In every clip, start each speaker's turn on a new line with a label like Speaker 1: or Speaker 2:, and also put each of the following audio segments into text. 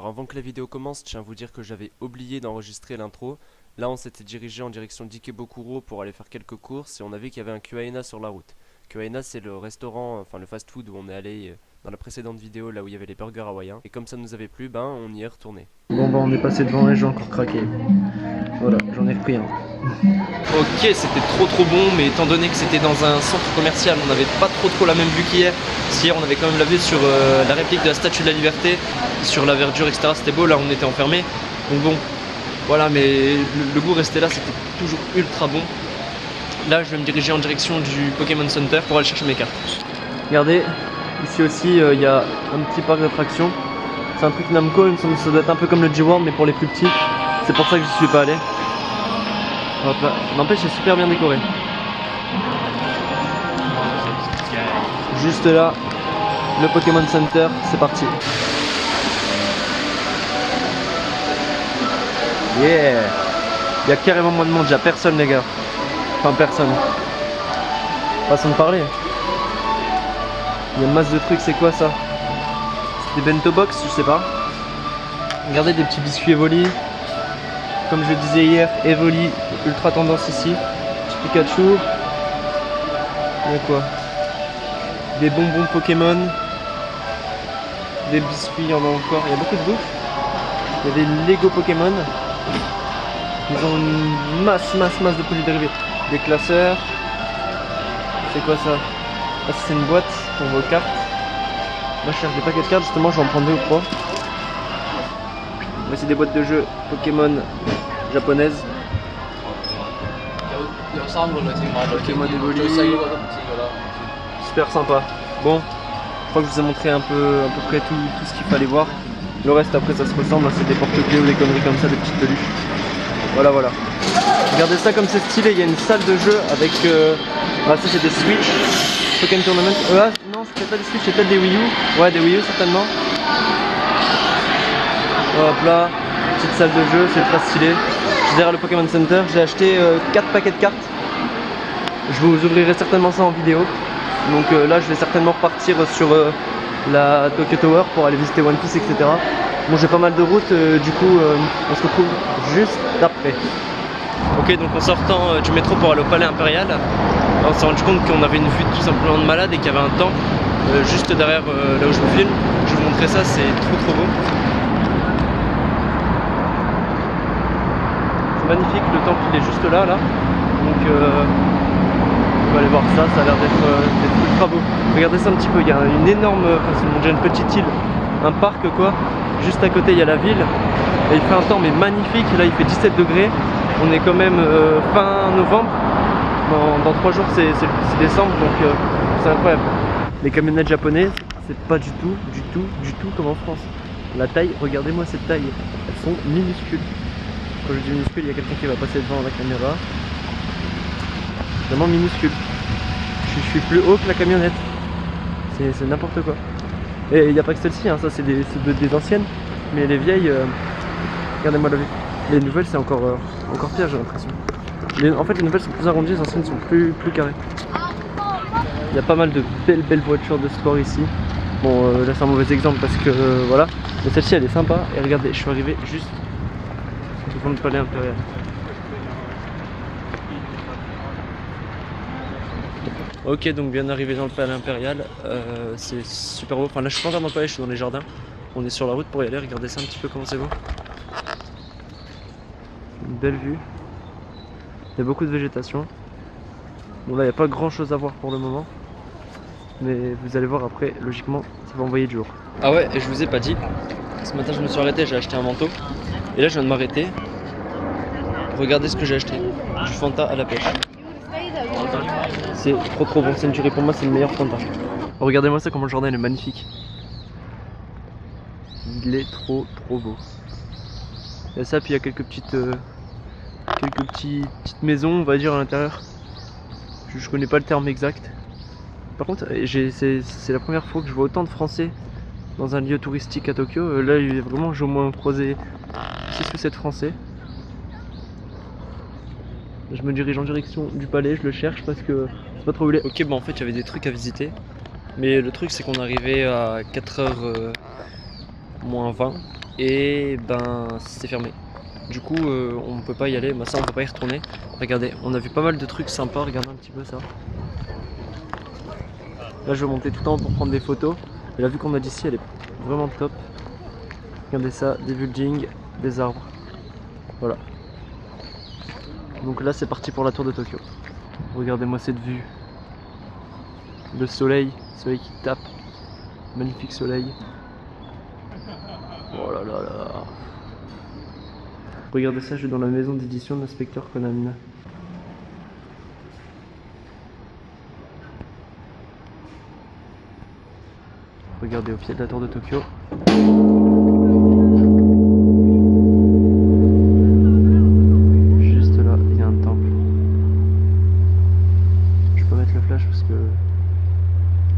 Speaker 1: Alors avant que la vidéo commence, je tiens à vous dire que j'avais oublié d'enregistrer l'intro. Là on s'était dirigé en direction d'Ikebukuro pour aller faire quelques courses et on a vu qu'il y avait un Kyoaina sur la route. Kyoaina c'est le restaurant, enfin le fast food où on est allé dans la précédente vidéo, là où il y avait les burgers hawaïens. Et comme ça nous avait plu, on y est retourné.
Speaker 2: Bon on est passé devant et j'ai encore craqué. Voilà, j'en ai repris un.
Speaker 3: Ok, c'était trop bon, mais étant donné que c'était dans un centre commercial, on n'avait pas trop la même vue qu'hier. Parce qu'hier on avait quand même la vue sur la réplique de la Statue de la Liberté, sur la verdure, etc. C'était beau, là on était enfermé. Donc bon, voilà, mais le goût restait là, c'était toujours ultra bon. Là je vais me diriger en direction du Pokémon Center pour aller chercher mes cartes.
Speaker 2: Regardez, ici aussi il y a un petit parc d'attractions. C'est un truc Namco, il me semble que ça doit être un peu comme le G-World mais pour les plus petits. C'est pour ça que j'y suis pas allé. Hop là. N'empêche, c'est super bien décoré. Juste là, le Pokémon Center, c'est parti. Yeah! Il y a carrément moins de monde, il n'y a personne les gars. Enfin personne. Façon de parler. Il y a une masse de trucs, c'est quoi ça? C'est des bento box, je sais pas. Regardez des petits biscuits Evoli. Comme je disais hier, Evoli, ultra tendance ici. Petit Pikachu. Il y a quoi? Des bonbons Pokémon. Des biscuits, il y en a encore. Il y a beaucoup de bouffe. Il y a des Lego Pokémon. Ils ont une masse de produits dérivés. Des classeurs. C'est quoi ça? Ah, c'est une boîte pour vos cartes. Moi je cherche des paquets de cartes, justement je vais en prendre 2 ou 3. Mais c'est des boîtes de jeux Pokémon japonaises. Pokémon Evoli. Super sympa. Bon, je crois que je vous ai montré à peu près tout ce qu'il fallait voir. Le reste après ça se ressemble, c'est des porte-clés ou des conneries comme ça, des petites peluches. Voilà. Regardez ça comme c'est stylé, il y a une salle de jeu avec... ça c'est des Switch, Pokémon Tournament. Non, c'était pas des Switch, c'était peut-être des Wii U. Ouais, des Wii U certainement. Hop là, petite salle de jeu, c'est ultra stylé. Je suis derrière le Pokémon Center, j'ai acheté 4 paquets de cartes. Je vous ouvrirai certainement ça en vidéo. Donc là je vais certainement repartir sur la Tokyo Tower pour aller visiter One Piece, etc. Bon, j'ai pas mal de route, du coup on se retrouve juste après.
Speaker 3: Ok, donc en sortant du métro pour aller au Palais Impérial, on s'est rendu compte qu'on avait une vue tout simplement de malade et qu'il y avait un temple juste derrière là où je vous filme. Je vais vous montrer ça, c'est trop beau.
Speaker 2: C'est magnifique, le temple il est juste là. Donc on va aller voir ça, ça a l'air d'être ultra beau. Regardez ça un petit peu, il y a une énorme, c'est déjà une petite île, un parc quoi. Juste à côté il y a la ville et il fait un temps mais magnifique, là il fait 17 degrés. On est quand même fin novembre, dans 3 jours c'est décembre, donc c'est incroyable. Les camionnettes japonaises, c'est pas du tout comme en France. La taille, regardez-moi cette taille, elles sont minuscules. Quand je dis minuscule, il y a quelqu'un qui va passer devant la caméra. Vraiment minuscule. Je suis plus haut que la camionnette. C'est n'importe quoi. Et il n'y a pas que celle-ci, hein, ça c'est des anciennes. Mais les vieilles, regardez-moi la vue. Les nouvelles c'est encore pire j'ai l'impression. En fait les nouvelles sont plus arrondies, les anciennes sont plus carrées. Il y a pas mal de belles voitures de sport ici. Bon là c'est un mauvais exemple parce que voilà. Mais celle-ci elle est sympa. Et regardez, je suis arrivé juste devant le Palais Impérial.
Speaker 3: Ok, donc bien arrivé dans le Palais Impérial, c'est super beau. Enfin là je suis pas encore dans le palais, je suis dans les jardins. On est sur la route pour y aller, regardez ça un petit peu comment c'est beau.
Speaker 2: Une belle vue. Il y a beaucoup de végétation. Bon là il n'y a pas grand chose à voir pour le moment. Mais vous allez voir après, logiquement ça va envoyer du jour.
Speaker 3: Ah ouais, et je vous ai pas dit, ce matin je me suis arrêté, j'ai acheté un manteau. Et là je viens de m'arrêter. Regardez ce que j'ai acheté, du Fanta à la pêche.
Speaker 2: C'est trop bon, Century pour moi c'est le meilleur Fanta. Regardez-moi ça, comment le jardin est magnifique. Il est trop beau. Il y a ça, puis il y a quelques petites maisons on va dire à l'intérieur. Je connais pas le terme exact. Par contre c'est la première fois que je vois autant de Français dans un lieu touristique à Tokyo. Là vraiment j'ai au moins croisé 6 ou 7 Français. Je me dirige en direction du palais, je le cherche parce que c'est pas trop où il est.
Speaker 3: Ok, en fait il y avait des trucs à visiter. Mais le truc c'est qu'on arrivait à 4h moins 20. et ben c'est fermé. Du coup on peut pas y aller, bah ça on peut pas y retourner. Regardez, on a vu pas mal de trucs sympas, regardez un petit peu ça. Là je vais monter tout en haut pour prendre des photos. Et la vue qu'on a d'ici elle est vraiment top. Regardez ça, des buildings, des arbres. Voilà. Donc là c'est parti pour la tour de Tokyo. Regardez-moi cette vue. Le soleil qui tape. Magnifique soleil. Oh là là là. Regardez ça, je suis dans la maison d'édition de l'inspecteur Conan. Regardez au pied de la tour de Tokyo. Juste là, il y a un temple. Je peux pas mettre le flash parce que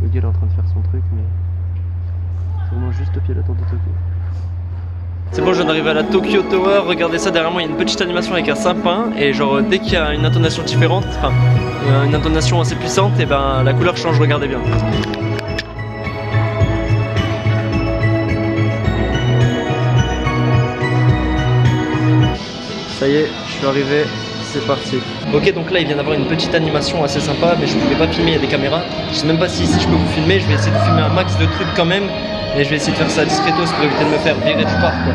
Speaker 3: le gars est en train de faire son truc, mais c'est vraiment juste au pied de la tour de Tokyo. C'est bon, je viens d'arriver à la Tokyo Tower. Regardez ça, derrière moi il y a une petite animation avec un sapin. Et genre dès qu'il y a une intonation différente, enfin une intonation assez puissante, et ben la couleur change, regardez bien. Ça y est, je suis arrivé, c'est parti. Ok, donc là il vient d'avoir une petite animation assez sympa, mais je ne pouvais pas filmer, il y a des caméras. Je sais même pas si je peux vous filmer, je vais essayer de filmer un max de trucs quand même. Mais je vais essayer de faire ça discretos pour éviter de me faire virer du parc quoi.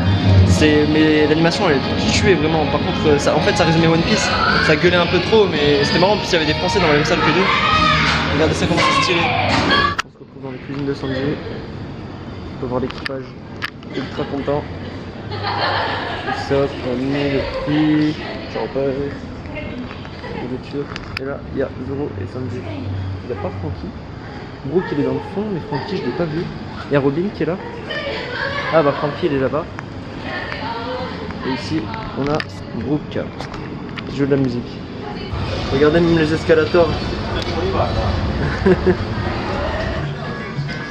Speaker 3: Mais l'animation elle est tuée vraiment. Par contre ça, en fait ça résumait One Piece. Ça gueulait un peu trop mais c'était marrant. En plus il y avait des Français dans la même salle que nous. Regardez ça comment c'est stylé. On se retrouve dans les cuisines de Sanji. On peut voir l'équipage ultra content. Usopp, Nami, le petit, Chopper, nourriture. Et là il y a Zoro et Sanji. Il n'y a pas Franky. Brook il est dans le fond mais Franky je l'ai pas vu. Il y a Robin qui est là. Ah bah Franky il est là-bas. Et ici on a Brook qui joue de la musique. Regardez même les escalators.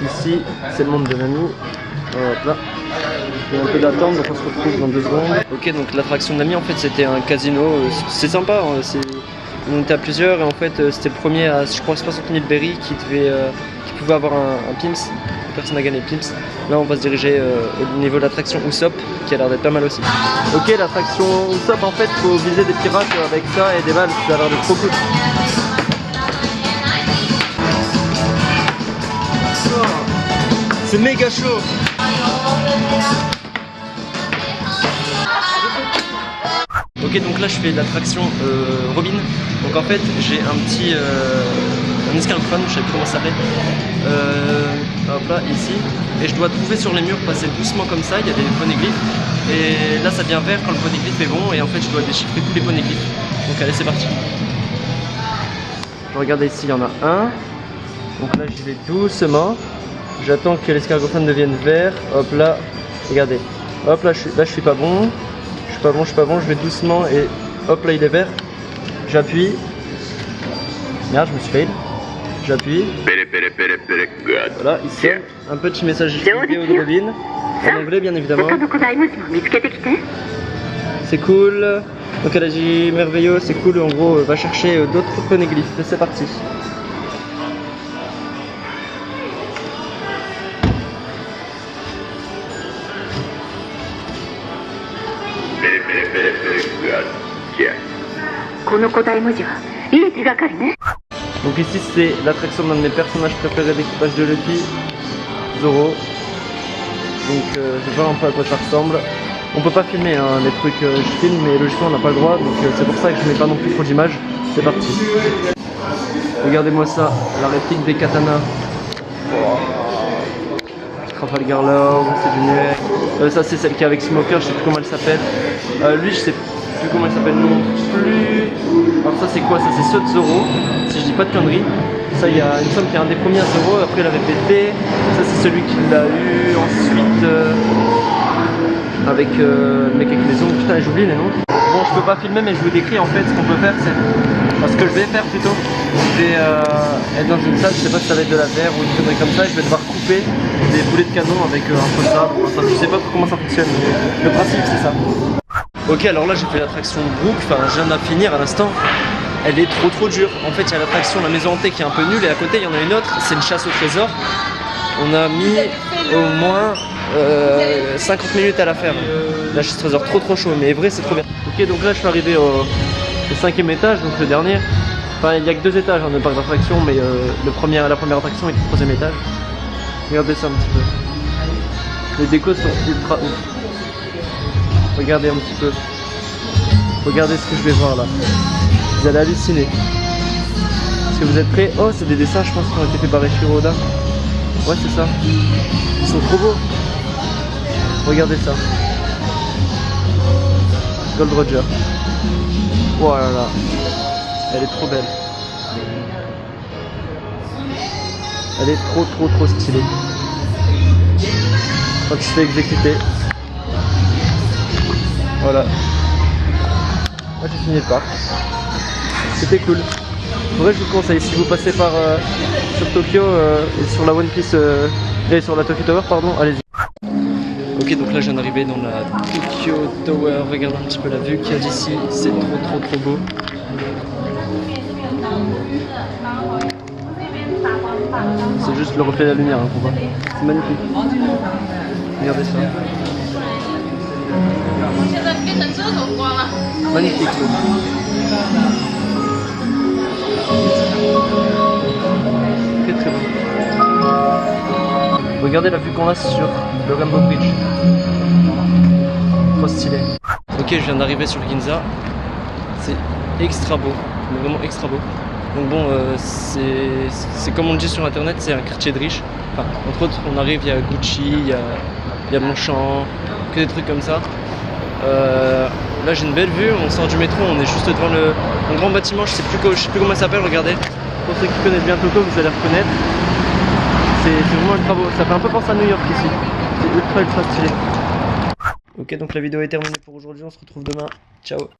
Speaker 3: Ici c'est le monde de Nami. Hop là. Il y a un peu d'attente donc on se retrouve dans 2 secondes. Ok donc l'attraction de Nami en fait c'était un casino. C'est sympa. On était à plusieurs et en fait c'était le premier à je crois 60 000 berries qui pouvait avoir un Pimps. Personne n'a gagné le Pimps. Là on va se diriger au niveau de l'attraction Usopp qui a l'air d'être pas mal aussi. Ok l'attraction Usopp en fait faut viser des pirates avec ça et des balles, ça a l'air d'être trop cool. C'est méga chaud. Ok donc là je fais l'attraction Robin. Donc en fait j'ai un petit un escalophone, je sais plus comment ça s'appelle. Hop là ici. Et je dois trouver sur les murs, passer doucement comme ça, il y a des poneglyphes. Et là ça devient vert quand le poneglyphe est bon et en fait je dois déchiffrer tous les poneglyphes. Donc allez c'est parti. Regardez ici il y en a un. Donc là j'y vais doucement. J'attends que l'escalophone devienne vert. Hop là, regardez. Hop là je suis pas bon. Je suis pas bon, je vais doucement et hop là il est vert. J'appuie. Merde, je me suis fail. J'appuie. Voilà, ici un petit message vidéo de Robin. En anglais bien évidemment. C'est cool. Donc elle a dit merveilleux, c'est cool. En gros, va chercher d'autres poneglyphes. C'est parti. Donc ici c'est l'attraction d'un de mes personnages préférés d'équipage de Luffy, Zoro. Donc je vais voir un peu à quoi ça ressemble. On peut pas filmer hein, les trucs je filme mais logiquement on n'a pas le droit donc c'est pour ça que je mets pas non plus trop d'images. C'est parti. Regardez-moi ça, la réplique des katanas. Trafalgar Law, c'est du nuet. Ça c'est celle qui est avec Smoker, je sais plus comment elle s'appelle. Lui je sais plus comment elle s'appelle non plus. Alors ça c'est quoi? Ça c'est ceux de Zoro, si je dis pas de conneries. Ça il me semble qu'il y a un des premiers à Zoro, après il avait pété. Ça c'est celui qui l'a eu ensuite avec le mec avec les ongles. Putain j'oublie les noms. Bon je peux pas filmer mais je vous décris en fait ce qu'on peut faire c'est. Enfin, ce que je vais faire plutôt, je vais être dans une salle, je sais pas si ça va être de la terre ou une connerie comme ça, et je vais devoir couper des boulets de canon avec un feu de sabre. Enfin, je sais pas comment ça fonctionne, mais le principe c'est ça. Ok alors là j'ai fait l'attraction Brook, enfin je viens de la finir à l'instant. Elle est trop dure. En fait il y a l'attraction La Maison Hantée qui est un peu nulle et à côté il y en a une autre, c'est une chasse au trésor. On a mis au moins 50 minutes à la faire. Là je suis trésor trop chaud, mais vrai c'est trop bien.
Speaker 2: Ok, donc là je suis arrivé au 5e étage, donc le dernier. Enfin, il n'y a que 2 étages dans le parc d'attractions, mais la première attraction est au 3e étage. Regardez ça un petit peu. Les décos sont ultra ouf. Regardez un petit peu. Regardez ce que je vais voir là. Vous allez halluciner. Est-ce que vous êtes prêts? Oh, c'est des dessins, je pense, qui ont été faits par Eiichiro Oda. Ouais, c'est ça. Ils sont trop beaux. Regardez ça. Gold Roger. Oh là là. Elle est trop belle. Elle est trop stylée. Quand il se fait exécuter. Voilà. Moi j'ai fini le parc. C'était cool. En vrai je vous conseille, si vous passez par sur Tokyo et sur la One Piece et sur la Tokyo Tower, pardon, allez-y.
Speaker 3: Ok, donc là je viens d'arriver dans la Tokyo Tower. Regardez un petit peu la vue qu'il y a d'ici. C'est trop beau.
Speaker 2: C'est juste le reflet de la lumière qu'on voit. C'est magnifique. Regardez ça. Magnifique. Très bon. Regardez la vue qu'on a sur le Rainbow Bridge. Trop stylé.
Speaker 3: Ok, je viens d'arriver sur Ginza. C'est extra beau, mais vraiment extra beau. Donc bon, c'est comme on le dit sur internet, c'est un quartier de riches. Enfin, entre autres, on arrive, il y a Gucci, il y a Longchamp, que des trucs comme ça. Là j'ai une belle vue, on sort du métro, on est juste devant un grand bâtiment, je sais plus comment ça s'appelle, regardez.
Speaker 2: Pour ceux qui connaissent bien Tokyo, vous allez reconnaître. C'est vraiment ultra beau, ça fait un peu penser à New York ici. C'est ultra stylé. Ok, donc la vidéo est terminée pour aujourd'hui, on se retrouve demain. Ciao.